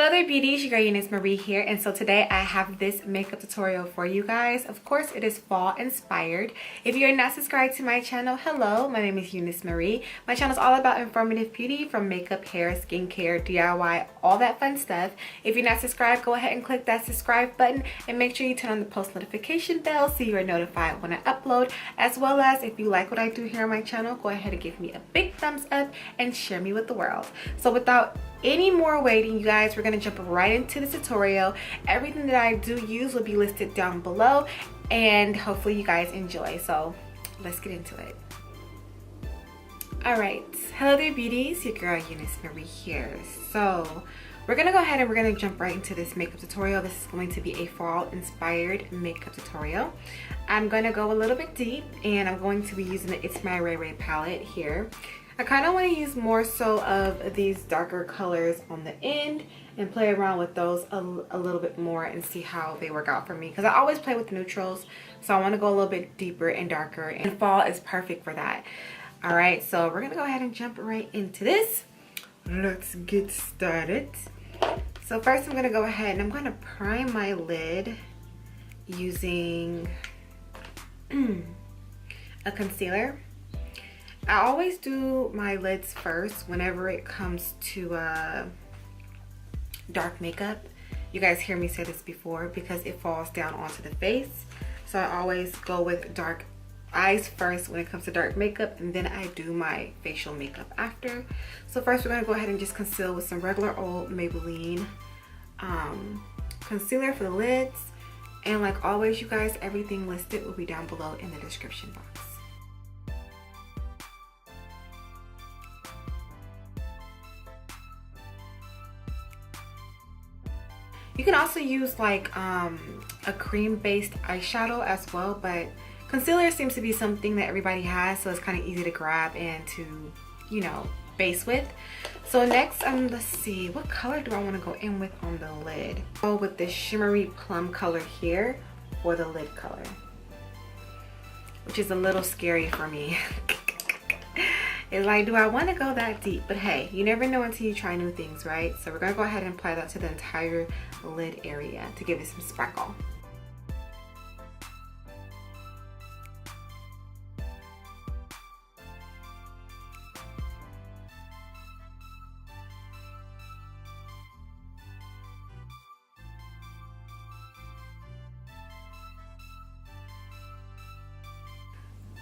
Hello there beauties, your girl Euniycemari here, and so today I have this makeup tutorial for you guys. Of course it is fall inspired. If you're not subscribed to my channel, hello, my name is Euniycemari. My channel is all about informative beauty from makeup, hair, skincare, DIY, all that fun stuff. If you're not subscribed, go ahead and click that subscribe button and make sure you turn on the post notification bell so you are notified when I upload, as well as if you like what I do here on my channel, go ahead and give me a big thumbs up and share me with the world. So without any more waiting, you guys, we're gonna jump right into the tutorial. Everything that I do use will be listed down below, and hopefully you guys enjoy. So let's get into it. All right, hello there beauties, your girl Euniycemari here. So we're gonna go ahead and we're gonna jump right into this makeup tutorial. This is going to be a fall inspired makeup tutorial. I'm gonna go a little bit deep, and I'm going to be using the ItsMyRayeRaye palette here. I kind of want to use more so of these darker colors on the end and play around with those a little bit more and see how they work out for me, because I always play with neutrals, so I want to go a little bit deeper and darker, and fall is perfect for that. All right, so we're gonna go ahead and jump right into this. Let's get started. So first I'm gonna go ahead and I'm gonna prime my lid using a concealer. I always do my lids first whenever it comes to dark makeup. You guys hear me say this before because it falls down onto the face. So I always go with dark eyes first when it comes to dark makeup, and then I do my facial makeup after. So first we're going to go ahead and just conceal with some regular old Maybelline concealer for the lids. And like always, you guys, everything listed will be down below in the description box. You can also use like a cream based eyeshadow as well, but concealer seems to be something that everybody has, so it's kind of easy to grab and to, you know, base with. So next, let's see, what color do I want to go in with on the lid? Go with this shimmery plum color here for the lid color, which is a little scary for me. It's like, do I want to go that deep? But hey, you never know until you try new things, right? So we're going to go ahead and apply that to the entire lid area to give it some sparkle.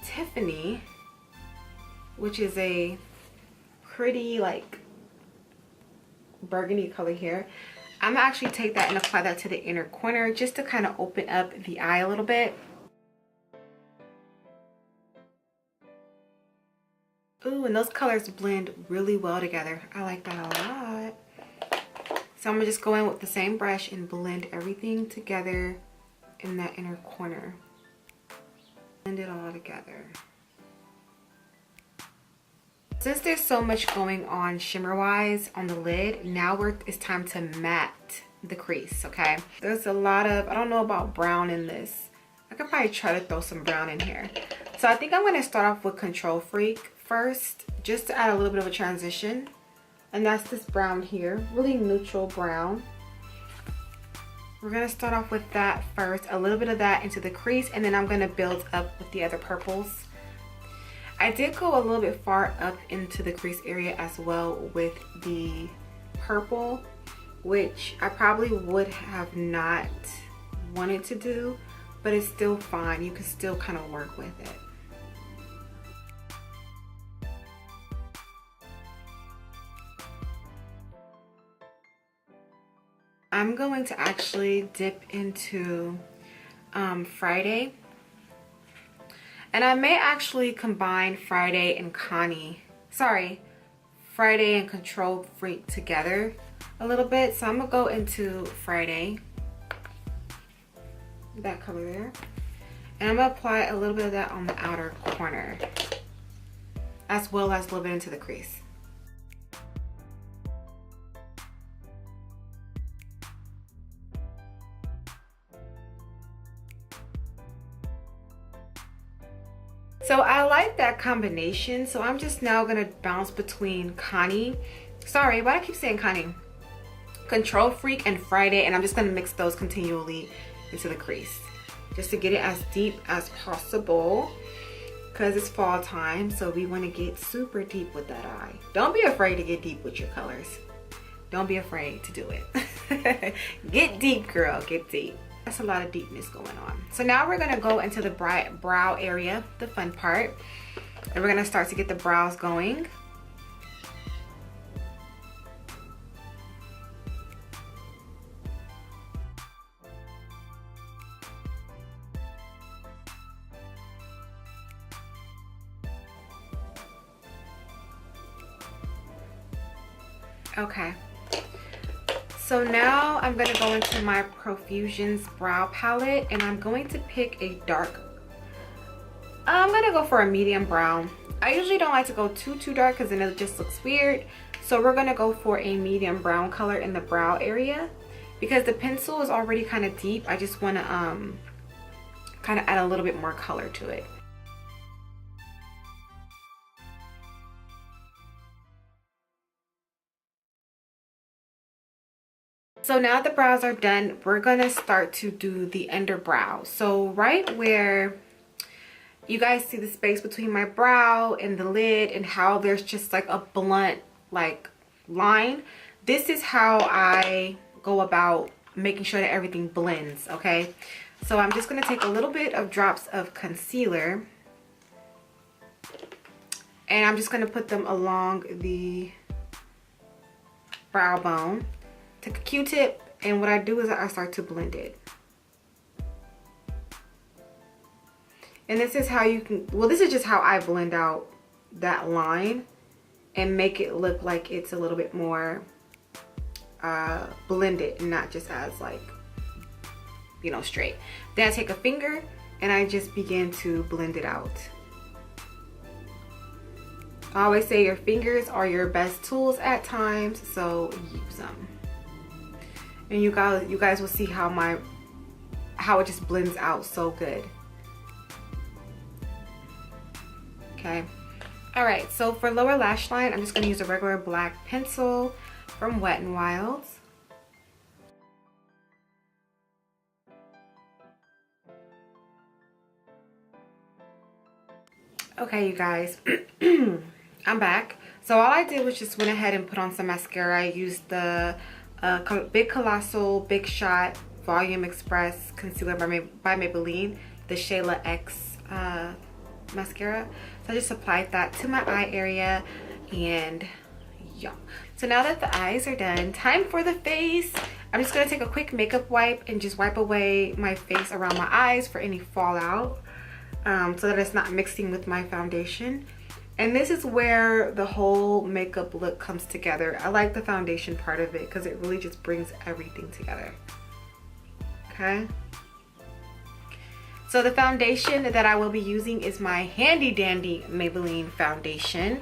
Tiffany, which is a pretty like burgundy color here, I'm gonna actually take that and apply that to the inner corner just to kind of open up the eye a little bit. Ooh, and those colors blend really well together. I like that a lot. So I'm gonna just go in with the same brush and blend everything together in that inner corner. Blend it all together. Since there's so much going on shimmer wise on the lid, now it's time to matte the crease, okay? There's a lot of, I don't know about brown in this. I could probably try to throw some brown in here. So I think I'm gonna start off with Control Freak first, just to add a little bit of a transition. And that's this brown here, really neutral brown. We're gonna start off with that first, a little bit of that into the crease, and then I'm gonna build up with the other purples. I did go a little bit far up into the crease area as well with the purple, which I probably would have not wanted to do, but it's still fine. You can still kind of work with it. I'm going to actually dip into Friday. And I may actually combine Friday and Friday and Control Freak together a little bit. So I'm gonna go into Friday, that color there, and I'm gonna apply a little bit of that on the outer corner, as well as a little bit into the crease. So I like that combination. So I'm just now gonna bounce between Connie. Sorry, why do I keep saying Connie? Control Freak and Friday, and I'm just going to mix those continually into the crease just to get it as deep as possible because it's fall time, so we want to get super deep with that eye. Don't be afraid to get deep with your colors. Don't be afraid to do it. Get deep, girl, get deep. That's a lot of deepness going on. So now we're going to go into the brow area, the fun part, and we're going to start to get the brows going. Okay, so now I'm going to go into my Profusion's brow palette, and I'm going to pick a dark, I'm going to go for a medium brown. I usually don't like to go too dark because then it just looks weird. So we're going to go for a medium brown color in the brow area because the pencil is already kind of deep. I just want to kind of add a little bit more color to it. So now the brows are done, we're gonna start to do the underbrow. So right where you guys see the space between my brow and the lid and how there's just like a blunt like line, this is how I go about making sure that everything blends, okay? So I'm just gonna take a little bit of drops of concealer and I'm just gonna put them along the brow bone. Take a Q-tip, and what I do is I start to blend it. And this is how you can, well, this is just how I blend out that line and make it look like it's a little bit more blended and not just as like, you know, straight. Then I take a finger and I just begin to blend it out. I always say your fingers are your best tools at times, so use them. And you guys will see how it just blends out so good. Okay. All right, so for lower lash line, I'm just gonna use a regular black pencil from Wet n Wild. Okay, you guys, I'm back. So all I did was just went ahead and put on some mascara. I used the Big Colossal Big Shot Volume Express Concealer by Maybelline, the ShaylaX mascara. So I just applied that to my eye area, and yeah. So now that the eyes are done, time for the face. I'm just going to take a quick makeup wipe and just wipe away my face around my eyes for any fallout, so that it's not mixing with my foundation. And this is where the whole makeup look comes together. I like the foundation part of it because it really just brings everything together. Okay. So the foundation that I will be using is my handy dandy Maybelline foundation.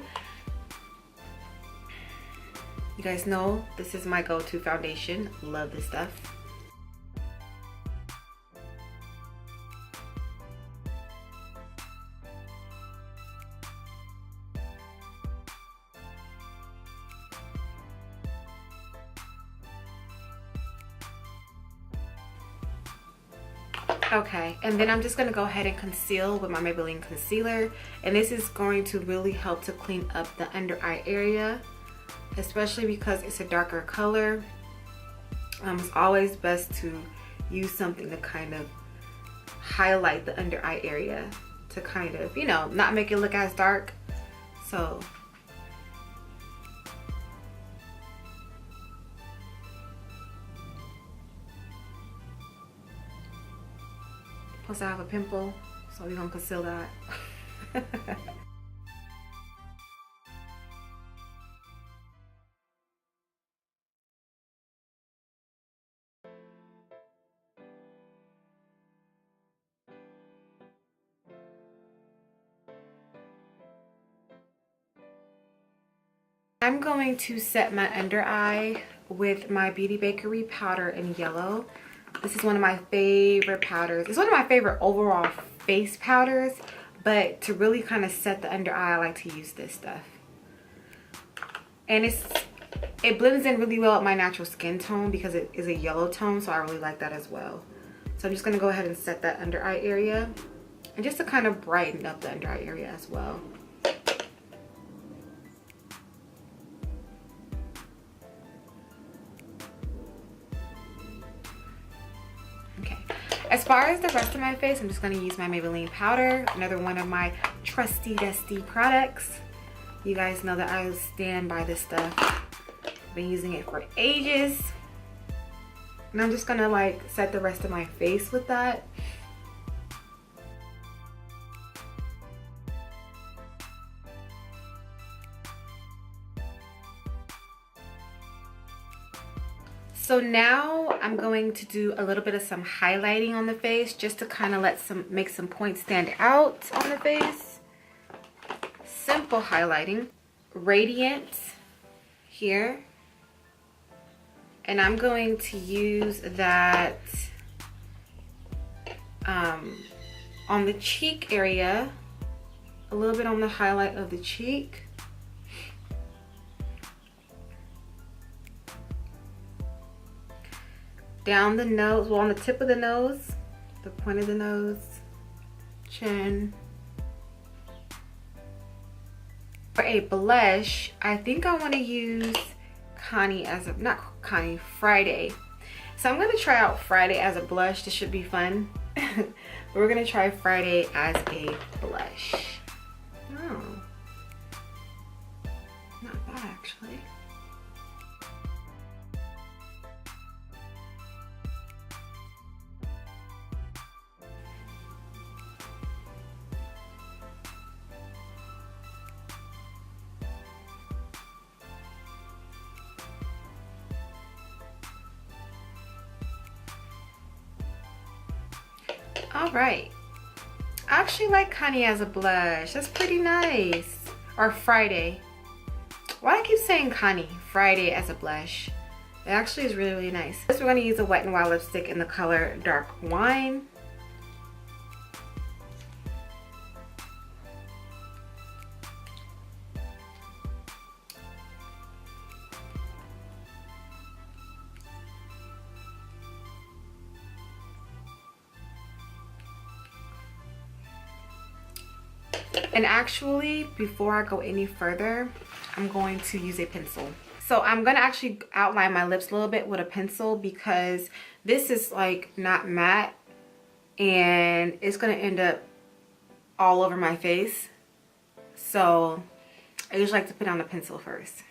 You guys know this is my go-to foundation. Love this stuff. Okay, and then I'm just going to go ahead and conceal with my Maybelline concealer, and this is going to really help to clean up the under eye area, especially because it's a darker color. It's always best to use something to kind of highlight the under eye area to kind of, you know, not make it look as dark. So plus I have a pimple, so we're gonna conceal that. I'm going to set my under eye with my Beauty Bakerie powder in yellow. This is one of my favorite powders. It's one of my favorite overall face powders, but to really kind of set the under eye, I like to use this stuff. And it's it blends in really well with my natural skin tone because it is a yellow tone, so I really like that as well. So I'm just going to go ahead and set that under eye area, and just to kind of brighten up the under eye area as well. Okay, as far as the rest of my face, I'm just going to use my Maybelline powder, another one of my trusty dusty products. You guys know that I stand by this stuff. I've been using it for ages. And I'm just gonna like set the rest of my face with that. So now I'm going to do a little bit of some highlighting on the face, just to kind of make some points stand out on the face. Simple highlighting, radiant here. And I'm going to use that on the cheek area, a little bit on the highlight of the cheek. Down the nose, well, on the tip of the nose, the point of the nose, chin. For a blush, I think I want to use Friday. So I'm going to try out Friday as a blush. This should be fun. We're going to try Friday as a blush. Oh, not bad actually. All right, I actually like Honey as a blush. That's pretty nice. Or Friday. Why do I keep saying Honey? Friday as a blush. It actually is really, really nice. First, we're going to use a Wet n Wild lipstick in the color Dark Wine. And actually, before I go any further, I'm going to use a pencil. So I'm going to actually outline my lips a little bit with a pencil because this is like not matte and it's going to end up all over my face. So I usually like to put on a pencil first.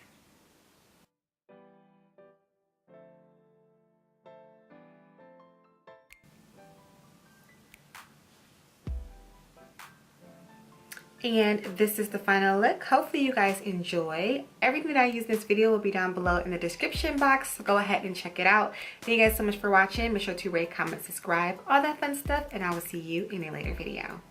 And this is the final look. Hopefully you guys enjoy. Everything that I use in this video will be down below in the description box, so go ahead and check it out. Thank you guys so much for watching. Make sure to rate, comment, subscribe, all that fun stuff, and I will see you in a later video.